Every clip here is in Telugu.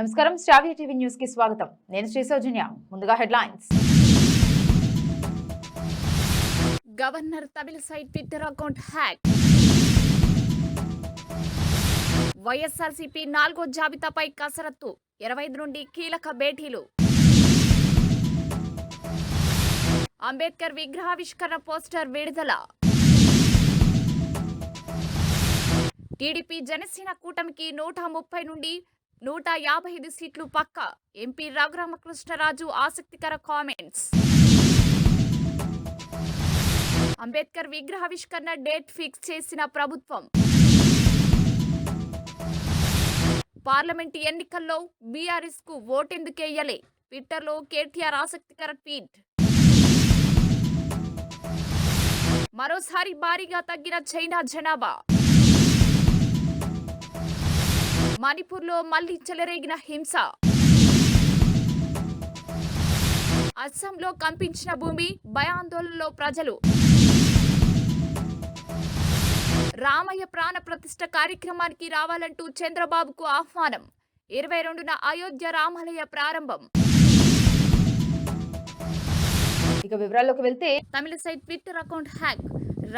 నమస్కారం, శ్రావ్య టీవీ న్యూస్ కి స్వాగతం. నేను శ్రీ సౌజన్య. ముందుగా headlines. Governor Tamilisai Twitter account hack. YSRCP 4వ జాబితాపై కసరత్తు. 25 నుండి కీలక భేటీలు. అంబేద్కర్ విగ్రహావిష్కరణ పోస్టర్ విడుదల. టీడీపీ జనసేన కూటమికి 130 నుండి 155 సీట్లు పక్కా. ఎంపీ రఘురామకృష్ణరాజు ఆసక్తికర కామెంట్స్. అంబేద్కర్ విగ్రహావిష్కరణ డేట్ ఫిక్స్ చేసిన ప్రభుత్వం. పార్లమెంటు ఎన్నికల్లో బీఆర్ఎస్ కు ఓటెందుకేయలే. ట్విట్టర్లో కేటీఆర్ ఆసక్తికర ట్వీట్. మరోసారి భారీగా తగ్గిన చైనా జనాభా. మణిపూర్లో మళ్లీ చెలరేగిన హింస. అస్సాంలో కంపించిన భూమి, భయాందోళనలో ప్రజలు. రామయ్య ప్రాణ ప్రతిష్ఠ కార్యక్రమానికి రావాలంటూ చంద్రబాబుకు ఆహ్వానం. 22న అయోధ్య రామాలయ ప్రారంభం. ఇక వివరాల్లోకి వెళ్తే, తమిళసై ట్విట్టర్ అకౌంట్ హ్యాక్.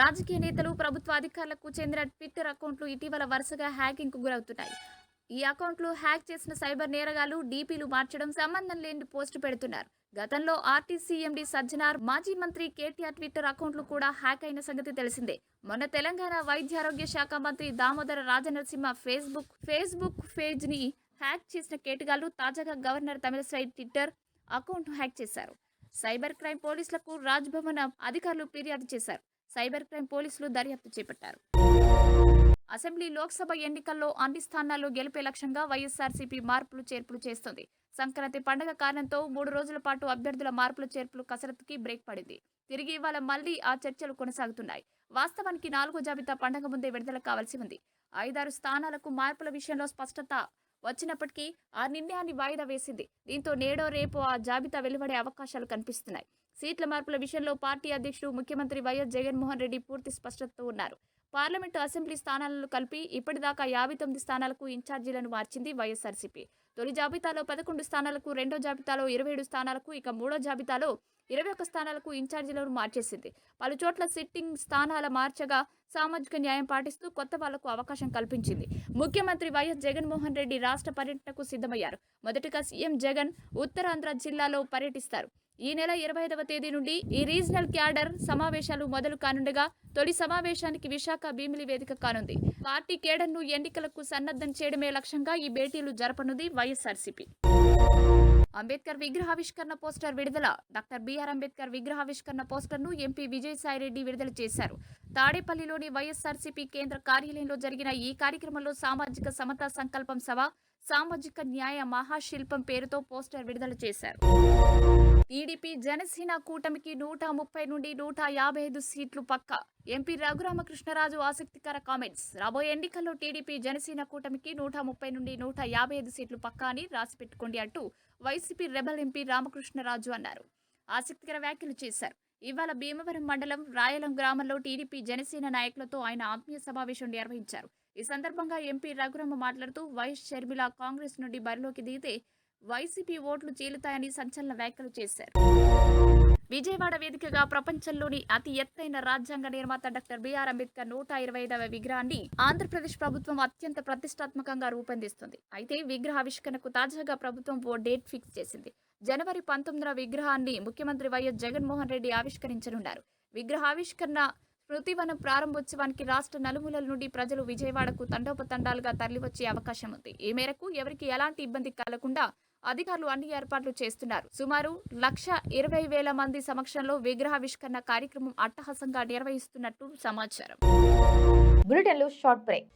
రాజకీయ నేతలు, ప్రభుత్వ అధికారులకు చెందిన ట్విట్టర్ అకౌంట్లు ఇటీవల వరుసగా హ్యాకింగ్ కు గురవుతున్నాయి. ఈ అకౌంట్లు హ్యాక్ చేసిన సైబర్ నేరగాళ్లు డీపీలు మార్చడం, సంబంధం లేని పోస్టు పెడుతున్నారు. గతంలో ఆర్టీసీ ఎండీ సజ్జనార్, మాజీ మంత్రి కేటీఆర్ ట్విట్టర్ అకౌంట్లు కూడా హ్యాక్ అయిన సంగతి తెలిసిందే. మొన్న తెలంగాణ వైద్యారోగ్య శాఖ మంత్రి దామోదర రాజనరసింహ ఫేస్బుక్ పేజ్ ని హ్యాక్ చేసిన కేటుగాళ్లు తాజాగా governor Tamilisai Twitter account hack చేశారు. సైబర్ క్రైమ్ పోలీసులకు రాజ్భవన్ అధికారులు ఫిర్యాదు చేశారు. సైబర్ క్రైమ్ పోలీసులు దర్యాప్తు చేపట్టారు. అసెంబ్లీ, లోక్సభ ఎన్నికల్లో అన్ని స్థానాల్లో గెలిపే లక్ష్యంగా వైఎస్ఆర్సీపీ మార్పులు చేర్పులు చేస్తోంది. సంక్రాంతి పండుగ కారణంతో 3 రోజుల పాటు అభ్యర్థుల మార్పులు చేర్పులు కసరత్తుకి బ్రేక్ పడింది. తిరిగి ఇవాళ మళ్లీ ఆ చర్చలు కొనసాగుతున్నాయి. వాస్తవానికి 4వ జాబితా పండుగ ముందే విడుదల కావాల్సి ఉంది. 5-6 స్థానాలకు మార్పుల విషయంలో స్పష్టత వచ్చినప్పటికీ ఆ నిర్ణయాన్ని వాయిదా వేసింది. దీంతో నేడో రేపో ఆ జాబితా వెలువడే అవకాశాలు కనిపిస్తున్నాయి. సీట్ల మార్పుల విషయంలో పార్టీ అధ్యక్షుడు ముఖ్యమంత్రి వైఎస్ జగన్మోహన్ రెడ్డి పూర్తి స్పష్టతతో ఉన్నారు. పార్లమెంటు, అసెంబ్లీ స్థానాలను కలిపి ఇప్పటిదాకా 59 స్థానాలకు ఇన్ఛార్జీలను మార్చింది వైఎస్ఆర్సీపీ. తొలి జాబితాలో 11 స్థానాలకు, రెండో జాబితాలో 27 స్థానాలకు, ఇక మూడో జాబితాలో 21 స్థానాలకు ఇన్ఛార్జీలను మార్చేసింది. పలు చోట్ల సిట్టింగ్ స్థానాల మార్చగా సామాజిక న్యాయం పాటిస్తూ కొత్త వాళ్లకు అవకాశం కల్పించింది. ముఖ్యమంత్రి వైఎస్ జగన్మోహన్ రెడ్డి రాష్ట్ర పర్యటనకు సిద్ధమయ్యారు. మొదటగా సీఎం జగన్ ఉత్తరాంధ్ర జిల్లాలో పర్యటిస్తారు. ఈ నెల 25వ తేదీ నుండి ఈ రీజనల్ క్యాడర్ సమావేశాలు మొదలు కానుండగా తొలి సమావేశానికి విశాఖ భీమిలి వేదిక కానుంది. పార్టీ కేడర్ను ఎన్నికలకు సన్నద్ధం చేయడమే లక్ష్యంగా ఈ భేటీలు జరపనుంది వైఎస్ఆర్సీపీ. అంబేద్కర్ విగ్రహావిష్కరణ పోస్టర్ విడుదల. డాక్టర్ బిఆర్ అంబేద్కర్ విగ్రహావిష్కరణ పోస్టర్ను ఎంపీ విజయసాయిరెడ్డి విడుదల చేశారు. తాడేపల్లిలోని వైఎస్ఆర్సీపీ కేంద్ర కార్యాలయంలో జరిగిన ఈ కార్యక్రమంలో సామాజిక సమతా సంకల్పం సభ, సామాజిక న్యాయ మహాశిల్పం పేరుతో పోస్టర్ విడుదల చేశారు. టీడీపీ జనసేన కూటమికి 130 నుండి 155 సీట్లు పక్కా. ఎంపీ రఘురామకృష్ణరాజు ఆసక్తికర కామెంట్స్. రాబోయే ఎన్నికల్లో టీడీపీ జనసేన కూటమికి 130 నుండి 155 సీట్లు పక్కా అని రాసి పెట్టుకోండి అంటూ వైసీపీ రెబల్ ఎంపీ రామకృష్ణరాజు అన్నారు. ఆసక్తికర వ్యాఖ్యలు చేశారు. ఇవాళ భీమవరం మండలం రాయలం గ్రామంలో టీడీపీ జనసేన నాయకులతో ఆయన ఆత్మీయ సమావేశం నిర్వహించారు. ఈ సందర్భంగా ఎంపీ రఘురామ మాట్లాడుతూ వైఎస్ షర్మిల కాంగ్రెస్ నుండి బరిలోకి దిగితే వైసీపీ ఓట్లు చీలుతాయని సంచలన వ్యాఖ్యలు చేశారు. విజయవాడ వేదికగా ప్రపంచంలోని అతి ఎత్తైన రాజ్యాంగ నిర్మాత డాక్టర్ బిఆర్ అంబేద్కర్ 125వ విగ్రహాన్ని ఆంధ్రప్రదేశ్ ప్రభుత్వం అత్యంత ప్రతిష్టాత్మకంగా రూపొందిస్తుంది. అయితే విగ్రహావిష్కరణకు తాజాగా ప్రభుత్వం ఓ డేట్ ఫిక్స్ చేసింది. జనవరి 19న విగ్రహాన్ని ముఖ్యమంత్రి వైఎస్ జగన్మోహన్ రెడ్డి ఆవిష్కరించనున్నారు. విగ్రహావిష్కరణ స్మృతివనం ప్రారంభోత్సవానికి రాష్ట్ర నలుమూలల నుండి ప్రజలు విజయవాడకు తండోపతండాలుగా తరలివచ్చే అవకాశం ఉంది. ఈ మేరకు ఎవరికి ఎలాంటి ఇబ్బంది కలగకుండా అధికారులు అన్ని ఏర్పాట్లు చేస్తున్నారు. సుమారు 1,20,000 మంది సమక్షంలో విగ్రహావిష్కరణ కార్యక్రమం అట్టహాసంగా నిర్వహిస్తున్నట్టు సమాచారం. బులెటిన్లో షార్ట్ బ్రేక్.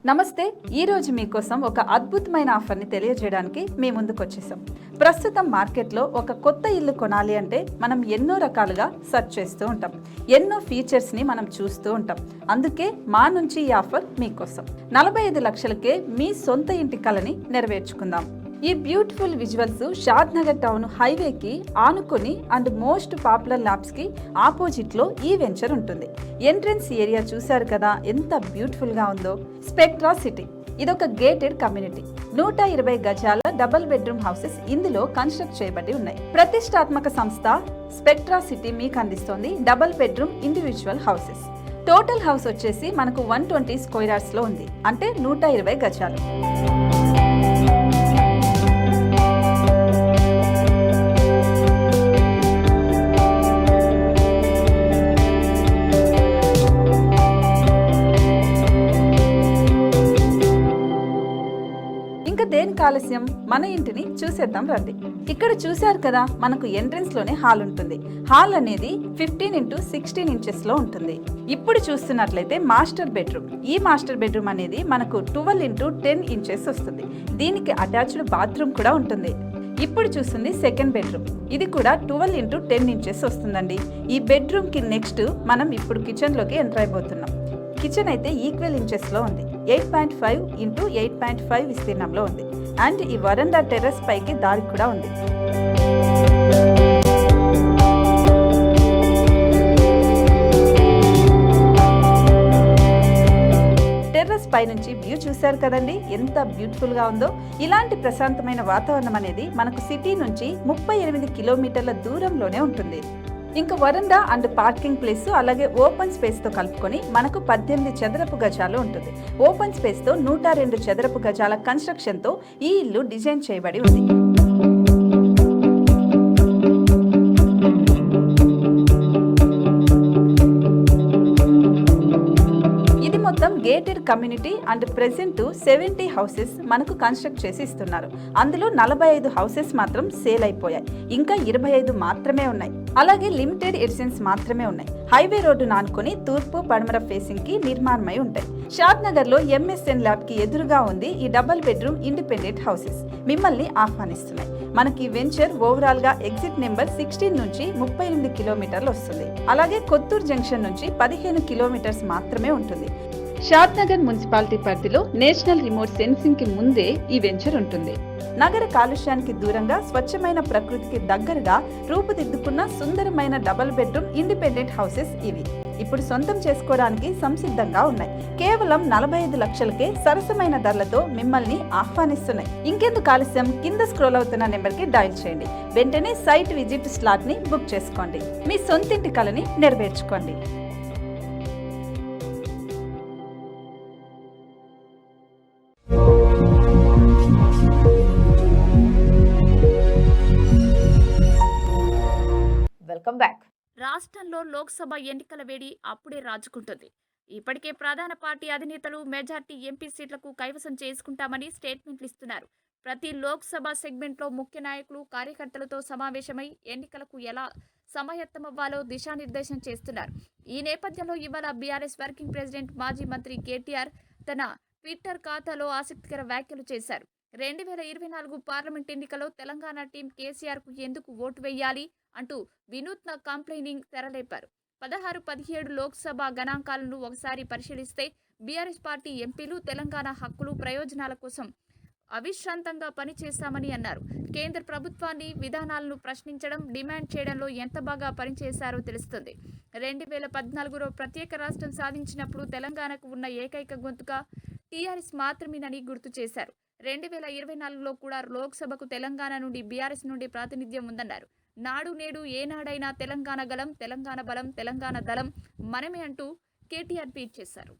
నమస్తే. ఈరోజు మీకోసం ఒక అద్భుతమైన ఆఫర్ని తెలియజేయడానికి మీ ముందుకు వచ్చేసాం. ప్రస్తుతం మార్కెట్లో ఒక కొత్త ఇల్లు కొనాలి అంటే మనం ఎన్నో రకాలుగా సెర్చ్ చేస్తూ ఉంటాం. ఎన్నో ఫీచర్స్ని మనం చూస్తూ ఉంటాం. అందుకే మా నుంచి ఈ ఆఫర్ మీకోసం. 45 లక్షలకే మీ సొంత ఇంటి కలని నెరవేర్చుకుందాం. ఈ బ్యూటిఫుల్ విజువల్స్ షాద్ నగర్ టౌన్ హైవేకి ఆనుకొని అండ్ మోస్ట్ పాపులర్ ల్యాబ్స్ కి ఆపోజిట్ లో ఈ వెంచర్ ఉంటుంది. ఎంట్రన్స్ ఏరియా చూశారు కదా ఎంత బ్యూటిఫుల్ గా ఉందో. స్పెక్ట్రా సిటీ ఇదొక గేటెడ్ కమ్యూనిటీ. 120 గజాల డబుల్ బెడ్రూమ్ హౌసెస్ ఇందులో కన్స్ట్రక్ట్ చేయబడి ఉన్నాయి. ప్రతిష్టాత్మక సంస్థ స్పెక్ట్రా సిటీ మీకు అందిస్తోంది double bedroom individual houses. Total house వచ్చేసి మనకు 120 స్క్వేర్ యార్డ్స్ లో ఉంది, అంటే 120 గజాలు. దేనికి ఆలస్యం, మన ఇంటిని చూసేద్దాం రండి. ఇక్కడ చూశారు కదా మనకు ఎంట్రన్స్ లోనే హాల్ ఉంటుంది. హాల్ అనేది 15x16 ఇంచెస్ లో ఉంటుంది. ఇప్పుడు చూస్తున్నట్లయితే మాస్టర్ బెడ్రూమ్. ఈ మాస్టర్ బెడ్రూమ్ అనేది మనకు 12x10 ఇంచెస్ వస్తుంది. దీనికి అటాచ్డ్ బాత్రూమ్ కూడా ఉంటుంది. ఇప్పుడు చూస్తుంది సెకండ్ బెడ్రూమ్. ఇది కూడా 12x10 ఇంచెస్ వస్తుందండి. ఈ బెడ్రూమ్ కి నెక్స్ట్ మనం ఇప్పుడు కిచెన్ లోకి ఎంటర్ అయిపోతున్నాం. కిచెన్ అయితే ఈక్వల్ ఇంచెస్ లో ఉంది. 8.5 x 8.5 విస్తీర్ణంలో ఉంది. అండ్ ఈ వరండా టెర్రస్ పైకి దారి కూడా ఉంది. టెర్రస్ పై నుంచి వ్యూ చూశారు కదండి ఎంత బ్యూటిఫుల్ గా ఉందో. ఇలాంటి ప్రశాంతమైన వాతావరణం అనేది మనకు సిటీ నుంచి 38 కిలోమీటర్ల దూరంలోనే ఉంటుంది. ఇంకా వరండా అండ్ పార్కింగ్ ప్లేస్ అలాగే ఓపెన్ స్పేస్ తో కలుపుకొని మనకు 18 చదరపు గజాలు ఉంటుంది. ఓపెన్ స్పేస్ తో 102 చదరపు గజాల కన్స్ట్రక్షన్ తో ఈ ఇల్లు డిజైన్ చేయబడి ఉంది. మొత్తం gated community and present 70 houses మనకు కన్స్ట్రక్ట్ చేసి ఇస్తున్నారు. అందులో 45 హౌసెస్ మాత్రం సేల్ అయిపోయాయి. ఇంకా 25 మాత్రమే ఉన్నాయి. అలాగే లిమిటెడ్ ఎడిషన్స్ మాత్రమే ఉన్నాయి. హైవే రోడ్డు నానుకొని తూర్పు పడమర ఫేసింగ్ కి నిర్మాణమై ఉంటాయి. షాద్ నగర్ లో ఎంఎస్ఎన్ ల్యాబ్ కి ఎదురుగా ఉంది ఈ డబుల్ బెడ్రూమ్ ఇండిపెండెంట్ హౌసెస్ మిమ్మల్ని ఆహ్వానిస్తున్నాయి. మనకి వెంచర్ ఓవరాల్ గా ఎగ్జిట్ నెంబర్ 16 నుంచి 38 కిలోమీటర్లు వస్తుంది. అలాగే కొత్తూరు జంక్షన్ నుంచి 15 కిలోమీటర్స్ మాత్రమే ఉంటుంది. షాద్ నగర్ మున్సిపాలిటీ పరిధిలో నేషనల్ రిమోట్ సెన్సింగ్ కి ముందే ఈ వెంచర్ ఉంటుంది. నగర కాలుష్యానికి దూరంగా స్వచ్ఛమైన ప్రకృతికి దగ్గరగా రూపుదిద్దుకున్న సుందరమైన డబుల్ బెడ్రూమ్ ఇండిపెండెంట్ హౌసెస్ ఇవి. ఇప్పుడు సొంతం చేసుకోవడానికి సంసిద్ధంగా ఉన్నాయి. కేవలం 45 లక్షలకే సరసమైన ధరలతో మిమ్మల్ని ఆహ్వానిస్తున్నాయి. ఇంకెందుకు ఆలస్యం, కింద స్క్రోల్ అవుతున్న నెంబర్ కి డయల్ చేయండి. వెంటనే సైట్ విజిట్ స్లాట్ ని బుక్ చేసుకోండి. మీ సొంతింటి కలని నెరవేర్చుకోండి. Welcome back. రాష్ట్రంలో లోక్సభ ఎన్నికల వేడి అప్పుడే రాజుకుంటుంది. ఇప్పటికే ప్రధాన పార్టీ అధినేతలు మెజార్టీ ఎంపీ సీట్లకు కైవసం చేసుకుంటామని స్టేట్మెంట్లు ఇస్తున్నారు. ప్రతి లోక్సభ సెగ్మెంట్లో ముఖ్య నాయకులు కార్యకర్తలతో సమావేశమై ఎన్నికలకు ఎలా సమాయత్తమవ్వాలో దిశానిర్దేశం చేస్తున్నారు. ఈ నేపథ్యంలో ఇవాళ బీఆర్ఎస్ వర్కింగ్ ప్రెసిడెంట్ మాజీ మంత్రి కేటీఆర్ తన ట్విట్టర్ ఖాతాలో ఆసక్తికర వ్యాఖ్యలు చేశారు. 2024 పార్లమెంట్ ఎన్నికల్లో తెలంగాణ టీం కేసీఆర్ కు ఎందుకు ఓటు వేయాలి అంటూ వినూత్న కంప్లైనింగ్ తెరలేపారు. 16-17 లోక్సభ గణాంకాలను ఒకసారి పరిశీలిస్తే బీఆర్ఎస్ పార్టీ ఎంపీలు తెలంగాణ హక్కులు ప్రయోజనాల కోసం అవిశ్రాంతంగా పనిచేశామని అన్నారు. కేంద్ర ప్రభుత్వాన్ని విధానాలను ప్రశ్నించడం, డిమాండ్ చేయడంలో ఎంత బాగా పనిచేశారో తెలుస్తుంది. 2014లో ప్రత్యేక రాష్ట్రం సాధించినప్పుడు తెలంగాణకు ఉన్న ఏకైక గొంతుగా టీఆర్ఎస్ మాత్రమేనని గుర్తు చేశారు. 2024లో కూడా లోక్సభకు తెలంగాణ నుండి బీఆర్ఎస్ నుండి ప్రాతినిధ్యం ఉందన్నారు. నాడు నేడు ఏనాడైనా తెలంగాణ గలం, తెలంగాణ బలం, తెలంగాణ దళం మనమే అంటూ కేటీఆర్ ట్వీట్ చేశారు.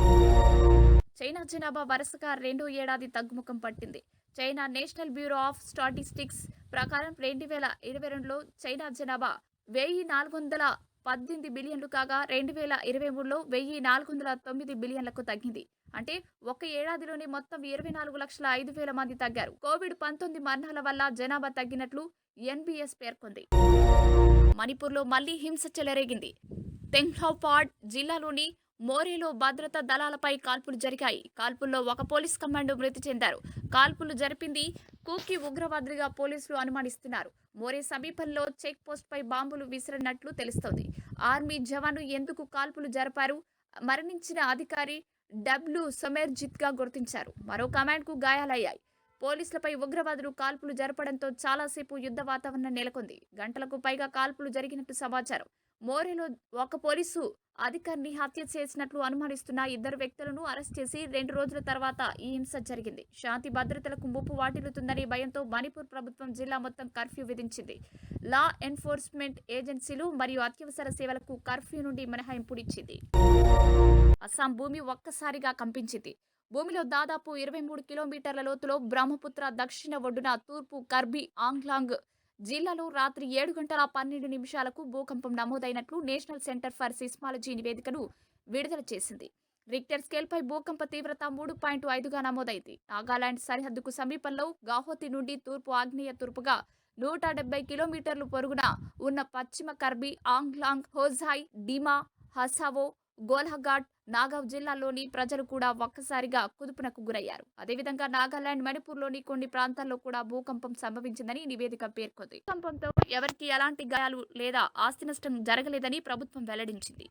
చైనా జనాభా వరుసగా 2వ ఏడాది తగ్గుముఖం పట్టింది. China national bureau of statistics ప్రకారం 2022లో చైనా జనాభా 1418 బిలియన్లు కాగా 2023లో 1409 బిలియన్లకు తగ్గింది. అంటే ఒక ఏడాదిలోనే మొత్తం 24,05,000 మంది తగ్గారు. కోవిడ్-19 మరణాల వల్ల జనాభా తగ్గినట్లు ఎన్బిఎస్ పేర్కొంది. మణిపూర్లో మళ్లీ హింస చెలరేగింది. తెంగ్లాపాడ్ జిల్లాలోని మోరేలో భద్రతా దళాలపై కాల్పులు జరిగాయి. కాల్పుల్లో ఒక పోలీస్ కమాండో మృతి చెందారు. కాల్పులు జరిపింది కుకీ ఉగ్రవాదిగా పోలీసులు అనుమానిస్తున్నారు. మోరే సమీపంలో చెక్ పోస్ట్ పై బాంబులు విసిరినట్లు తెలుస్తోంది. ఆర్మీ జవాను ఎందుకు కాల్పులు జరిపారు? మరణించిన అధికారి డబ్ల్యూ సొమెర్జిత్ గా గుర్తించారు. మరో కమాండ్ కు గాయాలయ్యాయి. పోలీసులపై ఉగ్రవాదులు కాల్పులు జరపడంతో చాలాసేపు యుద్ధ వాతావరణం నెలకొంది. గంటలకు పైగా కాల్పులు జరిగినట్టు సమాచారం. మోరేలో ఒక పోలీసు అధికారిని హత్య చేసినట్లు అనుమానిస్తున్న 2 వ్యక్తులను అరెస్ట్ చేసి 2 రోజుల తర్వాత ఈ హింస జరిగింది. శాంతి భద్రతలకు ముప్పు వాటిల్లుతుందని భయంతో మణిపూర్ ప్రభుత్వం జిల్లా మొత్తం కర్ఫ్యూ విధించింది. లా ఎన్ఫోర్స్మెంట్ ఏజెన్సీలు మరియు అత్యవసర సేవలకు కర్ఫ్యూ నుండి మినహాయింపునిచ్చింది. అస్సాం భూమి ఒక్కసారిగా కంపించింది. భూమిలో దాదాపు 23 కిలోమీటర్ల లోతులో బ్రహ్మపుత్ర దక్షిణ ఒడ్డున తూర్పు కర్బీ ఆంగ్లాంగ్ జిల్లాలో రాత్రి 7:12 భూకంపం నమోదైనట్లు నేషనల్ సెంటర్ ఫర్ సిస్మాలజీ నివేదికను విడుదల చేసింది. రిక్టర్ స్కేల్పై భూకంప తీవ్రత 3.5గా నమోదైంది. నాగాలాండ్ సరిహద్దుకు సమీపంలో గాహోతి నుండి తూర్పు ఆగ్నేయ తూర్పుగా 170 కిలోమీటర్లు పొరుగున ఉన్న పశ్చిమ కర్బీ ఆంగ్లాంగ్, హోజాయ్, డిమా, హసావో, గోల్హఘాట్, నాగావ్ జిల్లాల్లోని ప్రజలు కూడా ఒక్కసారిగా కుదుపునకు గురయ్యారు. అదేవిధంగా నాగాలాండ్, మణిపూర్లోని కొన్ని ప్రాంతాల్లో కూడా భూకంపం సంభవించిందని నివేదిక పేర్కొంది. భూకంపంతో ఎవరికీ ఎలాంటి గాయాలు లేదా ఆస్తి నష్టం జరగలేదని ప్రభుత్వం వెల్లడించింది.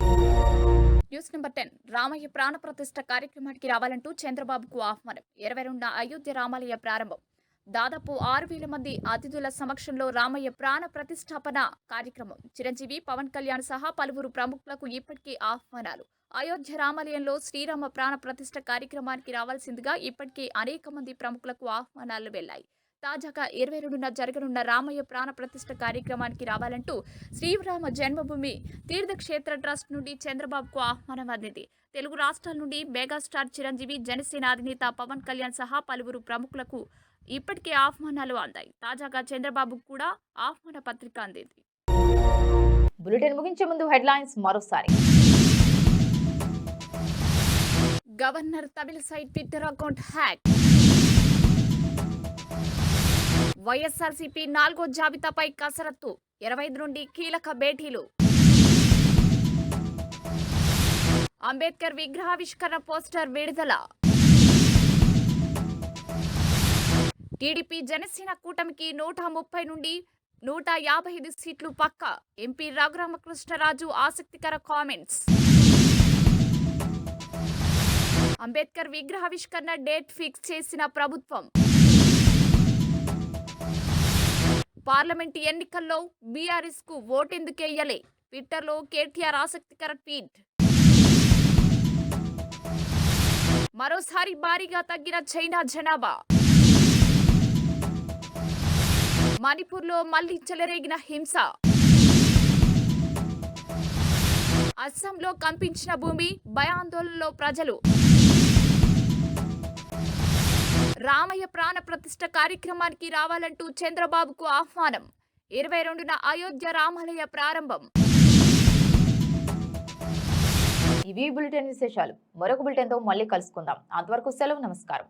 News number 10. రామయ్య ప్రాణ ప్రతిష్ఠ కార్యక్రమానికి రావాలంటూ చంద్రబాబుకు ఆహ్వానం. 22న అయోధ్య రామాలయ ప్రారంభం. దాదాపు 6,000 మంది అతిథుల సమక్షంలో రామయ్య ప్రాణ ప్రతిష్టాపన కార్యక్రమం. చిరంజీవి, పవన్ కళ్యాణ్ సహా పలువురు ప్రముఖులకు ఇప్పటికే ఆహ్వానాలు. అయోధ్య రామాలయంలో శ్రీరామ ప్రాణ ప్రతిష్ఠ కార్యక్రమానికి రావాల్సిందిగా ఇప్పటికే అనేక మంది ప్రముఖులకు ఆహ్వానాలు వెళ్లాయి. తాజాగా 22న జరగనున్న రామయ్య ప్రాణ ప్రతిష్ఠ కార్యక్రమానికి రావాలంటూ శ్రీరామ జన్మభూమి తీర్థక్షేత్ర ట్రస్ట్ నుండి చంద్రబాబుకు ఆహ్వానం అందింది. తెలుగు రాష్ట్రాల నుండి మెగాస్టార్ చిరంజీవి, జనసేన అధినేత పవన్ కళ్యాణ్ సహా పలువురు ప్రముఖులకు ఇప్పటికే ఆహ్వానాలు అందాయి. తాజాగా చంద్రబాబుకు కూడా ఆహ్వాన పత్రిక అందింది. బులెటిన్ ముగించే ముందు హెడ్లైన్స్ మరోసారి. Governor Tamilisai Twitter account hack. YSRCP 4వ జాబితాపై కసరత్తు. 25 నుండి కీలక భేటీలు. అంబేద్కర్ విగ్రహావిష్కరణ పోస్టర్ విడుదల. టీడీపీ జనసేన కూటమికి 130 నుండి 155 సీట్లు పక్కా. ఎంపీ రఘురామకృష్ణరాజు ఆసక్తికర కామెంట్స్. అంబేద్కర్ విగ్రహావిష్కరణ డేట్ ఫిక్స్ చేసిన ప్రభుత్వం. పార్లమెంటు ఎన్నికల్లో బీఆర్ఎస్ కు ఓటెందుకేయలే. ట్విట్టర్లో కేటీఆర్ ఆసక్తికర ట్వీట్. మరోసారి భారీగా తగ్గిన చైనా జనాభా. మణిపూర్లో మళ్లీ చెలరేగిన హింస. అస్సాంలో కంపించిన భూమి, భయాందోళనలో ప్రజలు. రామయ్య ప్రాణ ప్రతిష్ఠ కార్యక్రమానికి రావాలంటూ చంద్రబాబుకు ఆహ్వానం. 22న అయోధ్య రామాలయ ప్రారంభం. ఇవి బులెటిన్ విశేషాలు. మరొక బులెటిన్తో మళ్ళీ కలుసుకుందాం. అంతవరకు సెలవు. నమస్కారం.